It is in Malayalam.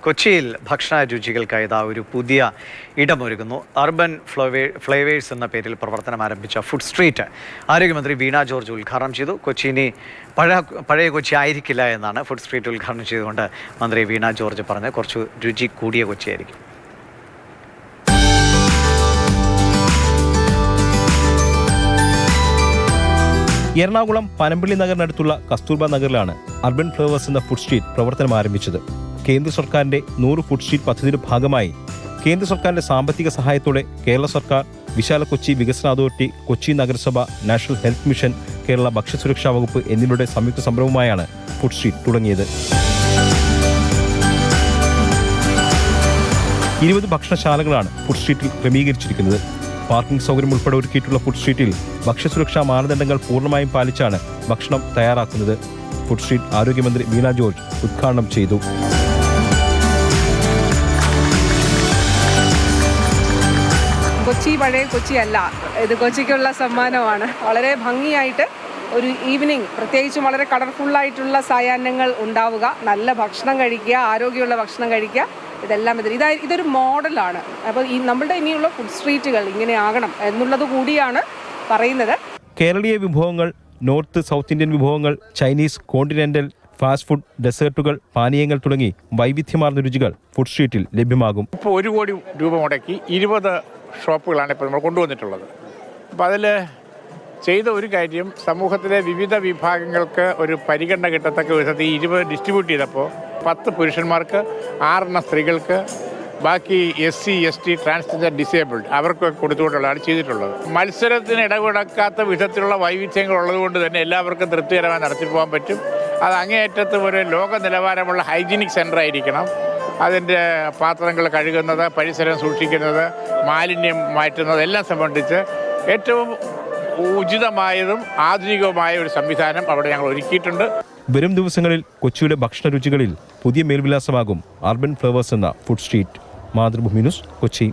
കൊച്ചിയിൽ ഭക്ഷണ രുചികൾക്കായി ഒരു പുതിയ ഇടമൊരുങ്ങുന്നു. അർബൻ ഫ്ലേവേഴ്സ് എന്ന പേരിൽ പ്രവർത്തനം ആരംഭിച്ച ഫുഡ് സ്ട്രീറ്റ് ആരോഗ്യമന്ത്രി വീണ ജോർജ് ഉദ്ഘാടനം ചെയ്തു. കൊച്ചി ഇനി പഴയ കൊച്ചി ആയിരിക്കില്ല എന്നാണ് ഫുഡ് സ്ട്രീറ്റ് ഉദ്ഘാടനം ചെയ്തുകൊണ്ട് മന്ത്രി വീണ ജോർജ് പറഞ്ഞത്. കുറച്ച് രുചി കൂടിയ കൊച്ചിയായിരിക്കും. എറണാകുളം പനമ്പള്ളി നഗറിനടുത്തുള്ള കസ്തൂർബ നഗറിലാണ് അർബൻ ഫ്ലേവേഴ്സ് എന്ന ഫുഡ് സ്ട്രീറ്റ് പ്രവർത്തനം ആരംഭിച്ചത്. കേന്ദ്ര സർക്കാരിന്റെ 100 ഫുഡ് സ്ട്രീറ്റ് പദ്ധതിയുടെ ഭാഗമായി കേന്ദ്ര സർക്കാരിന്റെ സാമ്പത്തിക സഹായത്തോടെ കേരള സർക്കാർ, വിശാല കൊച്ചി വികസന അതോറിറ്റി, കൊച്ചി നഗരസഭ, നാഷണൽ ഹെൽത്ത് മിഷൻ, കേരള ഭക്ഷ്യസുരക്ഷാ വകുപ്പ് എന്നിവരുടെ സംയുക്ത സംരംഭമായാണ് ഫുഡ് സ്ട്രീറ്റ് തുടങ്ങിയത്. 20 ഭക്ഷണശാലകളാണ് ഫുഡ് സ്ട്രീറ്റിൽ ക്രമീകരിച്ചിരിക്കുന്നത്. പാർക്കിംഗ് സൗകര്യം ഉൾപ്പെടെ ഒരുക്കിയിട്ടുള്ള ഫുഡ് സ്ട്രീറ്റിൽ ഭക്ഷ്യസുരക്ഷാ മാനദണ്ഡങ്ങൾ പൂർണ്ണമായും പാലിച്ചാണ് ഭക്ഷണം തയ്യാറാക്കുന്നത്. ഫുഡ് സ്ട്രീറ്റ് ആരോഗ്യമന്ത്രി വീണ ജോർജ് ഉദ്ഘാടനം ചെയ്തു. കൊച്ചി പഴയ കൊച്ചിയല്ല, ഇത് കൊച്ചിക്കുള്ള സമ്മാനമാണ്. വളരെ ഭംഗിയായിട്ട് ഒരു ഈവനിങ്, പ്രത്യേകിച്ചും വളരെ കളർഫുള്ളായിട്ടുള്ള സായാഹ്നങ്ങൾ ഉണ്ടാവുക, നല്ല ഭക്ഷണം കഴിക്കുക, ആരോഗ്യമുള്ള ഭക്ഷണം കഴിക്കുക, ഇതെല്ലാം ഇതൊരു മോഡലാണ്. അപ്പോൾ നമ്മളുടെ ഇനിയുള്ള ഫുഡ് സ്ട്രീറ്റുകൾ ഇങ്ങനെ ആകണം എന്നുള്ളത് കൂടിയാണ് പറയുന്നത്. കേരളീയ വിഭവങ്ങൾ, നോർത്ത് സൗത്ത് ഇന്ത്യൻ വിഭവങ്ങൾ, ചൈനീസ്, കോണ്ടിനെന്റൽ, ഫാസ്റ്റ് ഫുഡ്, ഡെസേർട്ടുകൾ, പാനീയങ്ങൾ തുടങ്ങി വൈവിധ്യമാർന്ന രുചികൾ ഫുഡ് സ്ട്രീറ്റിൽ ലഭ്യമാകും. ഇപ്പോൾ 1 കോടി രൂപ മുടക്കി 20 ഷോപ്പുകളാണ് ഇപ്പോൾ നമ്മൾ കൊണ്ടുവന്നിട്ടുള്ളത്. അപ്പോൾ അതിൽ ചെയ്ത ഒരു കാര്യം, സമൂഹത്തിലെ വിവിധ വിഭാഗങ്ങൾക്ക് ഒരു പരിഗണന കിട്ടത്തക്ക വിധത്തിൽ 20 ഡിസ്ട്രിബ്യൂട്ട് ചെയ്തപ്പോൾ 10 പുരുഷന്മാർക്ക്, 6 സ്ത്രീകൾക്ക്, ബാക്കി SC, ST, ട്രാൻസ്ജെൻഡർ, ഡിസേബിൾഡ് അവർക്കൊക്കെ കൊടുത്തുകൊണ്ടുള്ളതാണ് ചെയ്തിട്ടുള്ളത്. മത്സരത്തിന് ഇടപെടക്കാത്ത വിധത്തിലുള്ള വൈവിധ്യങ്ങൾ ഉള്ളതുകൊണ്ട് തന്നെ എല്ലാവർക്കും തൃപ്തികരമായി നടത്തിപ്പോകാൻ പറ്റും. അത് അങ്ങേയറ്റത്ത് ഒരു ലോക നിലവാരമുള്ള ഹൈജീനിക് സെൻ്റർ ആയിരിക്കണം. അതിൻ്റെ പാത്രങ്ങൾ കഴുകുന്നത്, പരിസരം സൂക്ഷിക്കുന്നത്, മാലിന്യം മാറ്റുന്നത് എല്ലാം സംബന്ധിച്ച് ഏറ്റവും ഉചിതമായതും ആധുനികവുമായ ഒരു സംവിധാനം അവിടെ ഞങ്ങൾ ഒരുക്കിയിട്ടുണ്ട്. വരും ദിവസങ്ങളിൽ കൊച്ചിയുടെ ഭക്ഷണ രുചികളിൽ പുതിയ മേൽവിലാസമാകും അർബൻ ഫ്ലേവേഴ്സ് എന്ന food street. Mathrubhumi news, Kochi.